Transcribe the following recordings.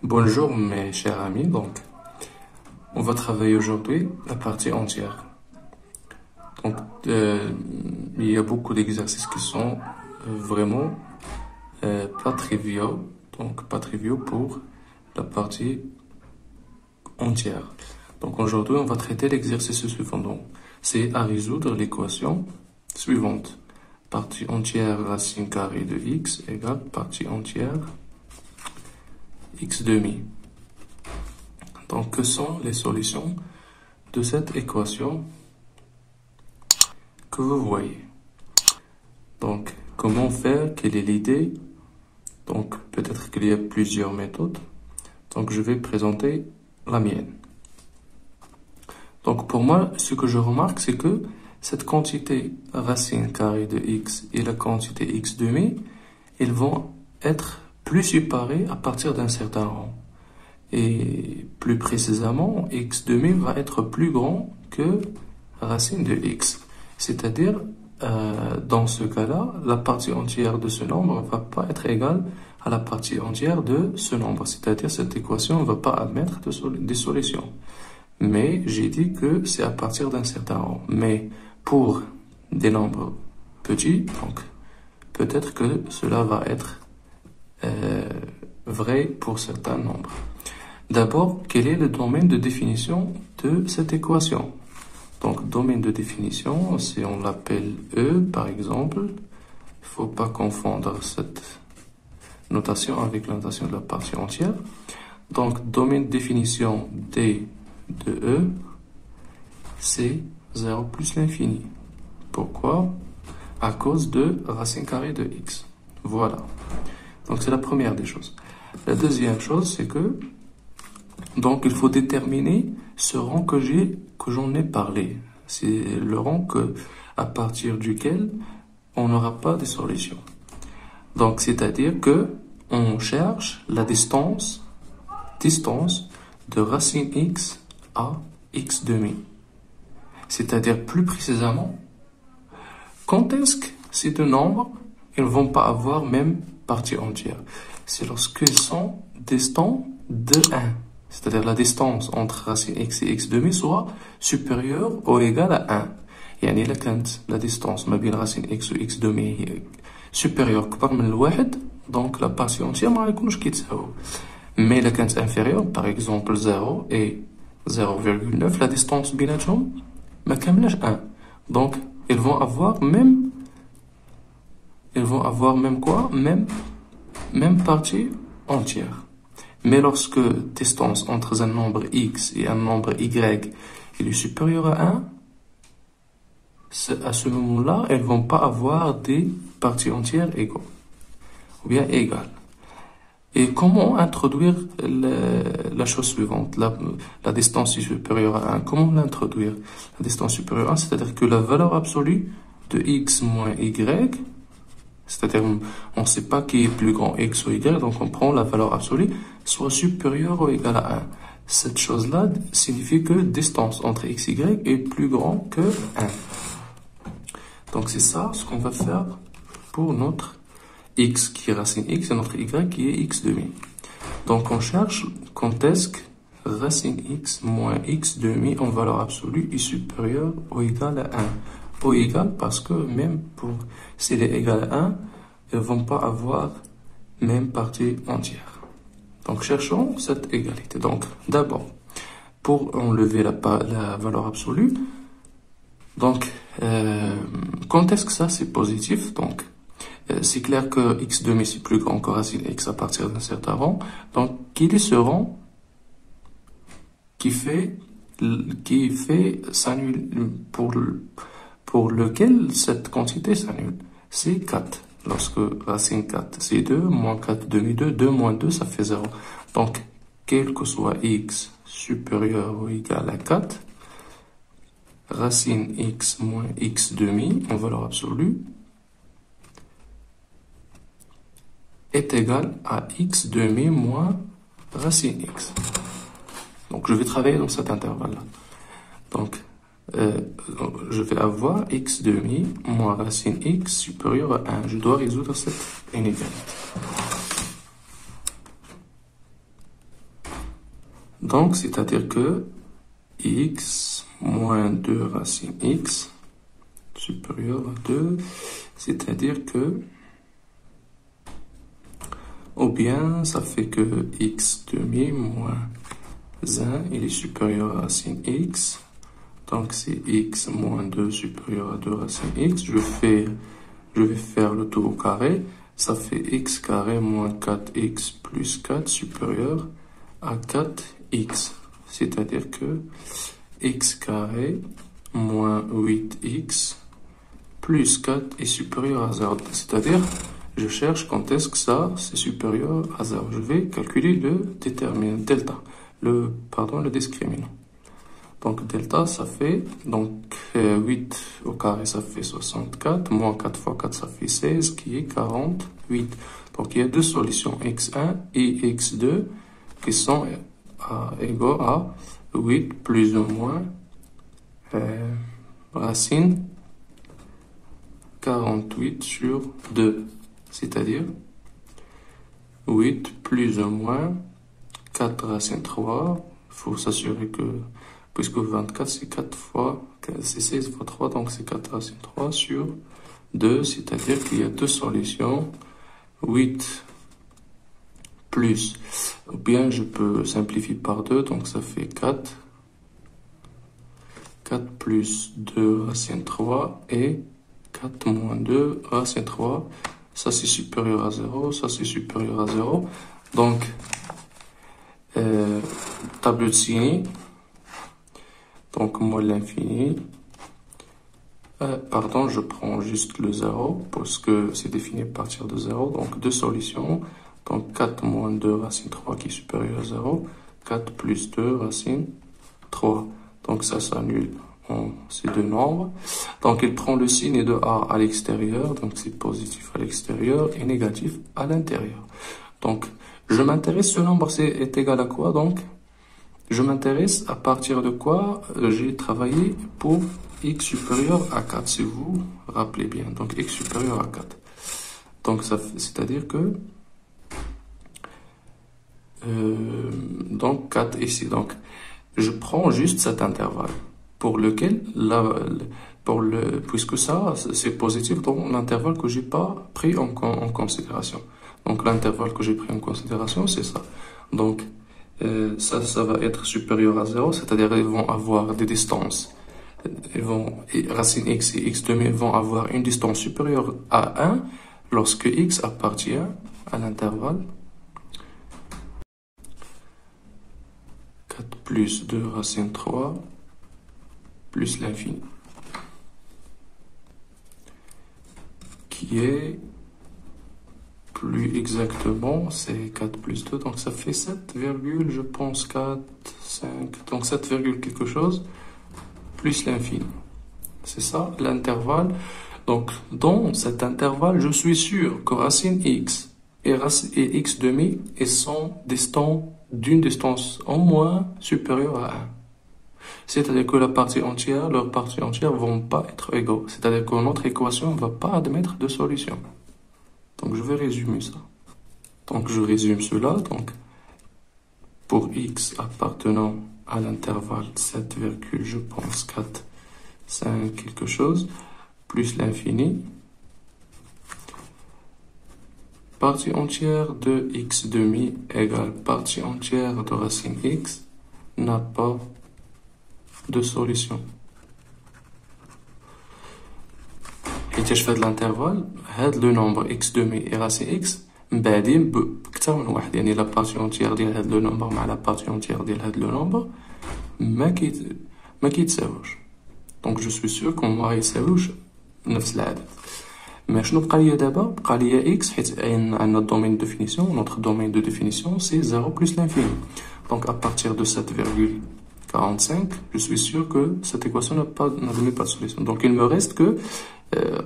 Bonjour mes chers amis, donc on va travailler aujourd'hui la partie entière. Donc il y a beaucoup d'exercices qui sont vraiment pas triviaux, donc pas triviaux pour la partie entière. Donc aujourd'hui on va traiter l'exercice suivant. Donc c'est à résoudre l'équation suivante. Partie entière racine carrée de x égale partie entière x demi. Donc, que sont les solutions de cette équation que vous voyez? Donc, comment faire? Quelle est l'idée? Donc, peut-être qu'il y a plusieurs méthodes. Donc, je vais présenter la mienne. Donc, pour moi, ce que je remarque, c'est que cette quantité racine carrée de x et la quantité x demi, ils vont être plus séparés à partir d'un certain rang. Et plus précisément, x demi va être plus grand que racine de x. C'est-à-dire, dans ce cas-là, la partie entière de ce nombre ne va pas être égale à la partie entière de ce nombre. C'est-à-dire, cette équation ne va pas admettre des solutions. Mais j'ai dit que c'est à partir d'un certain rang. Mais pour des nombres petits, donc peut-être que cela va être vrai pour certains nombres. D'abord, quel est le domaine de définition de cette équation? Donc, domaine de définition, si on l'appelle E, par exemple, il ne faut pas confondre cette notation avec la notation de la partie entière. Donc, domaine de définition D de E, c'est 0 plus l'infini. Pourquoi? À cause de racine carrée de x. Voilà. Donc, c'est la première des choses. La deuxième chose, c'est que donc il faut déterminer ce rang que j'en ai parlé. C'est le rang à partir duquel on n'aura pas de solution. Donc c'est-à-dire que on cherche la distance de racine x à x demi. C'est-à-dire plus précisément, quand est-ce que ces deux nombres ils vont pas avoir même partie entière? C'est lorsqu'ils sont distants de 1. C'est-à-dire la distance entre racine x et x demi soit supérieure ou égale à 1. يعني إذا كانت la distance ما بين racine x و x demi هي supérieure كبر من الواحد donc la partie entière ما غيكونوش كيتساويو. Mais إذا كانت inférieure par exemple 0 et 0,9 la distance بيناتهم ما كاملاش 1. Donc ils vont avoir même quoi? Même partie entière. Mais lorsque distance entre un nombre x et un nombre y est supérieure à 1, à ce moment-là, elles ne vont pas avoir des parties entières égales, ou bien égales. Et comment introduire la chose suivante, la distance supérieure à 1? Comment l'introduire? La distance supérieure à 1, c'est-à-dire que la valeur absolue de x moins y, c'est-à-dire, on ne sait pas qui est plus grand, x ou y, donc on prend la valeur absolue, soit supérieure ou égale à 1. Cette chose-là signifie que distance entre x et y est plus grand que 1. Donc c'est ça ce qu'on va faire pour notre x qui est racine x et notre y qui est x demi. Donc on cherche quand est-ce que racine x moins x demi en valeur absolue est supérieure ou égale à 1. Ou égal parce que même s'il est égal à 1, ils ne vont pas avoir même partie entière. Donc cherchons cette égalité. Donc d'abord, pour enlever la valeur absolue, donc quand est-ce que ça c'est positif? Donc c'est clair que x demi c'est plus grand que racine x à partir d'un certain rang. Donc quel est ce rang qui fait s'annule pour lequel cette quantité s'annule? C'est 4. Lorsque racine 4, c'est 2, moins 4 demi 2, 2 moins 2, ça fait 0. Donc, quel que soit x supérieur ou égal à 4, racine x moins x demi, en valeur absolue, est égal à x demi moins racine x. Donc, je vais travailler dans cet intervalle-là. Donc, je vais avoir x demi moins racine x supérieure à 1. Je dois résoudre cette inégalité. Donc, c'est-à-dire que x moins 2 racine x supérieur à 2, c'est-à-dire que, ou bien ça fait que x demi moins 1, il est supérieur à racine x, donc c'est x moins 2 supérieur à 2 racine x, je vais faire le tout au carré, ça fait x carré moins 4x plus 4 supérieur à 4x, c'est-à-dire que x carré moins 8x plus 4 est supérieur à 0. C'est-à-dire, je cherche quand est-ce que ça, c'est supérieur à 0. Je vais calculer le déterminant, delta, le discriminant. Donc, delta, ça fait, donc, 8 au carré, ça fait 64, moins 4 fois 4, ça fait 16, qui est 48. Donc, il y a deux solutions, x1 et x2, qui sont égaux à 8 plus ou moins racine 48 sur 2, c'est-à-dire 8 plus ou moins 4 racine 3. Il faut s'assurer que, puisque 24 c'est 4 fois, c'est 16 fois 3, donc c'est 4 racine 3 sur 2, c'est-à-dire qu'il y a deux solutions, 8 plus, ou bien je peux simplifier par 2, donc ça fait 4. 4 plus 2 racine 3 et 4 moins 2 racine 3. Ça c'est supérieur à 0, ça c'est supérieur à 0. Donc, tableau de Signy. Donc, moi l'infini. Pardon, je prends juste le 0 parce que c'est défini à partir de 0. Donc, deux solutions. Donc, 4 moins 2 racine 3 qui est supérieur à 0. 4 plus 2 racine 3. Donc, ça s'annule en ces deux nombres. Donc, il prend le signe de A à l'extérieur. Donc, c'est positif à l'extérieur et négatif à l'intérieur. Donc, je m'intéresse, ce nombre est égal à quoi? Donc, je m'intéresse à partir de quoi j'ai travaillé pour x supérieur à 4, si vous vous rappelez bien. Donc, x supérieur à 4. Donc, c'est-à-dire que donc 4 ici. Donc, je prends juste cet intervalle pour lequel, puisque ça, c'est positif dans l'intervalle que j'ai pas pris en considération. Donc, l'intervalle que j'ai pris en considération, c'est ça. Donc, ça va être supérieur à 0, c'est-à-dire ils vont avoir des distances. Racine x et x demi vont avoir une distance supérieure à 1 lorsque x appartient à l'intervalle 4 plus 2 racine 3 plus l'infini, qui est plus exactement, c'est 4 plus 2, donc ça fait 7, je pense 4, 5, donc 7, quelque chose, plus l'infini. C'est ça, l'intervalle. Donc, dans cet intervalle, je suis sûr que racine x et x demi sont distants d'une distance au moins supérieure à 1. C'est-à-dire que leurs parties entières vont pas être égaux. C'est-à-dire que notre équation ne va pas admettre de solution. Donc, je vais résumer ça. Donc, je résume cela. Donc, pour x appartenant à l'intervalle 7, je pense 4, 5, quelque chose, plus l'infini, partie entière de x demi égale partie entière de racine x n'a pas de solution. Et je fais de l'intervalle, le nombre x demi et racine x مبادين بكثر من واحد, يعني la partie entière ديال هاد le nombre مع la partie entière ديال هاد le nombre ما كيتساووش. Donc je suis sûr qu'on ما يساووش نفس العدد. Mais شنو بقى ليا دابا؟ بقى ليا x حيت عندنا domaine de définition, notre domaine de définition c'est 0 plus l'infini. Donc à partir de 7,45, je suis sûr que cette équation n'admet pas de solution. Donc il me reste que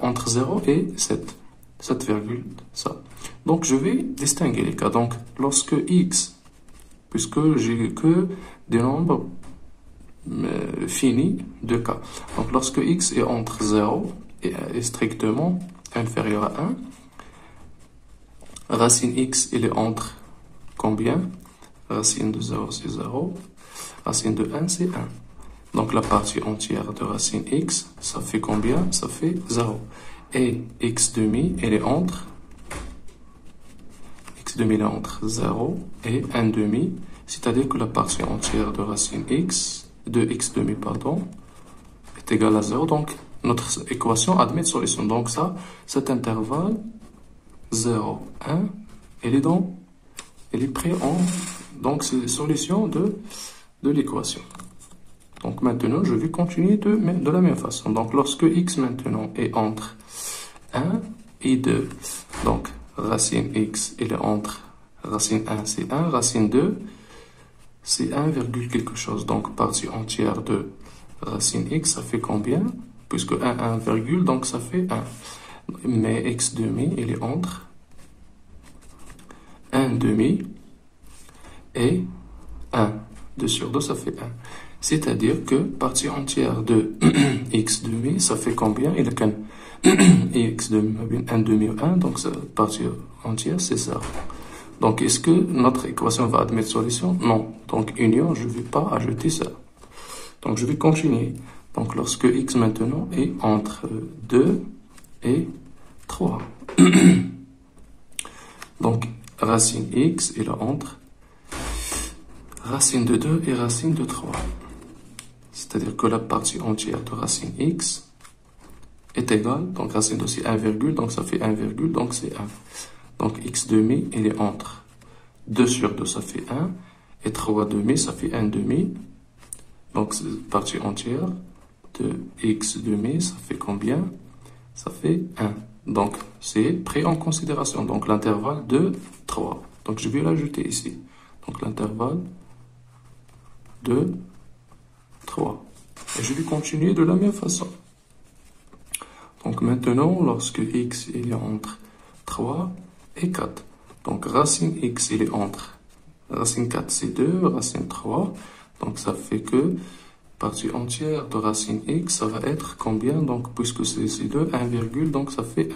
entre 0 et 7. 7, ça. Donc je vais distinguer les cas. Donc lorsque x, puisque j'ai que des nombres finis de cas. Donc lorsque x est entre 0 et strictement inférieur à 1, racine x il est entre combien? Racine de 0, c'est 0. Racine de 1, c'est 1. Donc la partie entière de racine x, ça fait combien? Ça fait 0. Et x demi, elle est entre, x demi, elle est entre 0 et 1 demi. C'est-à-dire que la partie entière de racine x, de x demi, pardon, est égale à 0. Donc notre équation admet de solution. Donc ça, cet intervalle 0, 1, elle est pris en, donc c'est la solution de l'équation. Donc maintenant, je vais continuer de la même façon. Donc lorsque x maintenant est entre 1 et 2, donc racine x, elle est entre, racine 1 c'est 1, racine 2 c'est 1, quelque chose. Donc partie entière de racine x, ça fait combien? Puisque 1, virgule, donc ça fait 1. Mais x demi, il est entre 1 demi et 1. 2 sur 2, ça fait 1. C'est-à-dire que partie entière de x demi, ça fait combien? Il a x demi, 1 demi, 1, donc partie entière, c'est ça. Donc, est-ce que notre équation va admettre solution? Non. Donc, union, je ne vais pas ajouter ça. Donc, je vais continuer. Donc, lorsque x maintenant est entre 2 et 3. Donc, racine x est là entre racine de 2 et racine de 3. C'est-à-dire que la partie entière de racine x est égale, donc racine de c'est 1, donc ça fait 1, donc c'est 1. Donc x demi, il est entre 2 sur 2, ça fait 1, et 3 demi, ça fait 1 demi. Donc partie entière de x demi, ça fait combien? Ça fait 1. Donc c'est pris en considération, donc l'intervalle de 3. Donc je vais l'ajouter ici. Donc l'intervalle de 3. Et je vais continuer de la même façon. Donc maintenant, lorsque x il est entre 3 et 4. Donc racine x il est entre, racine 4 c'est 2, racine 3. Donc ça fait que partie entière de racine x, ça va être combien? Donc puisque c'est 2, 1, donc ça fait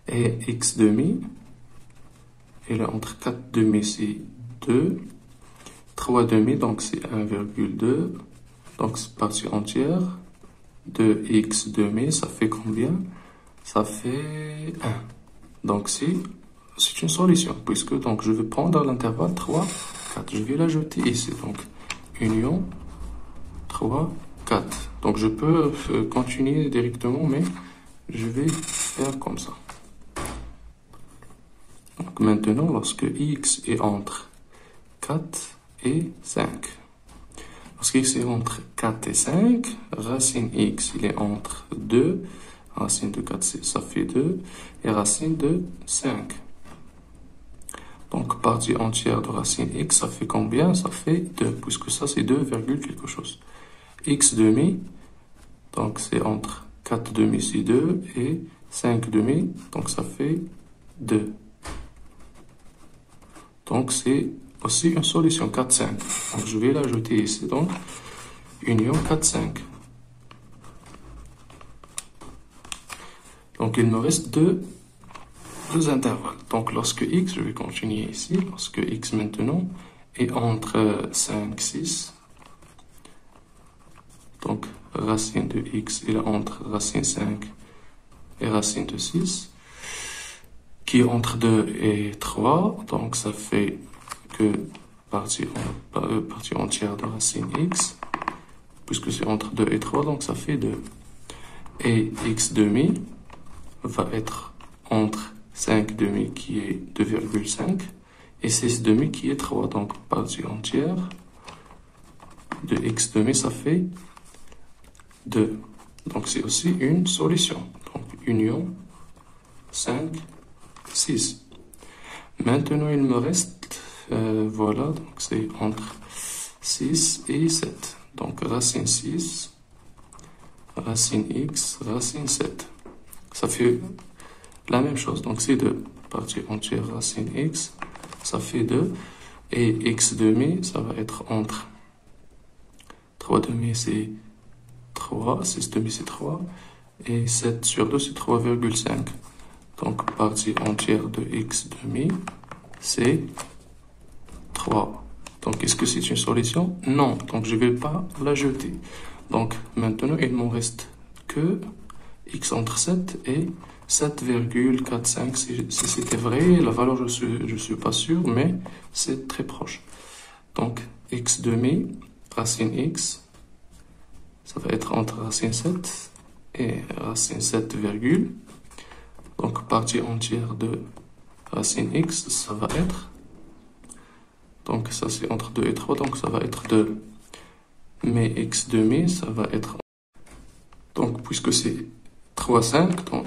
1. Et x demi, il est entre 4 demi c'est 2. 3 demi, donc c'est 1,2. Donc c'est partie entière de x demi, ça fait combien? Ça fait 1. Donc c'est une solution, puisque donc je vais prendre l'intervalle 3, 4. Je vais l'ajouter ici. Donc union 3, 4. Donc je peux continuer directement, mais je vais faire comme ça. Donc maintenant, lorsque x est entre 4 et 5. Lorsque x est entre 4 et 5, racine x, il est entre 2. Racine de 4, ça fait 2. Et racine de 5. Donc, partie entière de racine x, ça fait combien? Ça fait 2, puisque ça, c'est 2, quelque chose. X demi, donc c'est entre 4 demi, c'est 2, et 5 demi, donc ça fait 2. Donc, c'est aussi une solution 4, 5. Donc, je vais l'ajouter ici. Donc, union 4, 5. Donc, il me reste deux intervalles. Donc, lorsque x, je vais continuer ici. Lorsque x maintenant est entre 5, 6. Donc, racine de x est entre racine 5 et racine de 6. Qui est entre 2 et 3. Donc, ça fait que partie entière de racine x, puisque c'est entre 2 et 3, donc ça fait 2. Et x demi va être entre 5 demi qui est 2,5 et 6 demi qui est 3. Donc partie entière de x demi, ça fait 2. Donc c'est aussi une solution. Donc union 5, 6. Maintenant il me reste voilà, donc c'est entre 6 et 7. Donc racine 6, racine x, racine 7. Ça fait la même chose. Donc c'est 2. Partie entière racine x, ça fait 2. Et x demi, ça va être entre 3 demi, c'est 3. 6 demi, c'est 3. Et 7 sur 2, c'est 3,5. Donc partie entière de x demi, c'est 3. Donc, est-ce que c'est une solution? Non. Donc, je vais pas la jeter. Donc, maintenant, il m'en reste que x entre 7 et 7,45. Si c'était vrai, la valeur, je suis pas sûr, mais c'est très proche. Donc, x demi, racine x, ça va être entre racine 7 et racine 7, virgule. Donc, partie entière de racine x, ça va être, donc ça c'est entre 2 et 3, donc ça va être 2. Mais x demi, ça va être, donc puisque c'est 3, 5, donc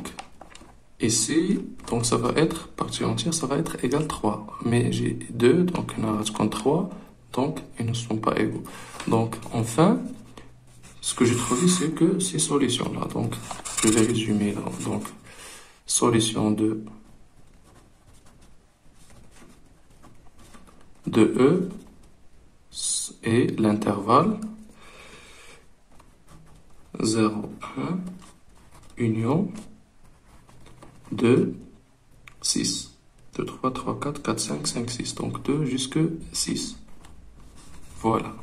ici, donc ça va être, partie entière, ça va être égal 3. Mais j'ai 2, donc il en reste qu'en 3, donc ils ne sont pas égaux. Donc enfin, ce que j'ai trouvé, c'est que ces solutions-là, donc je vais résumer là, donc solution de E et l'intervalle 0, 1, union 2, 6. 2, 3, 3, 4, 4, 5, 5, 6. Donc 2 jusque 6. Voilà.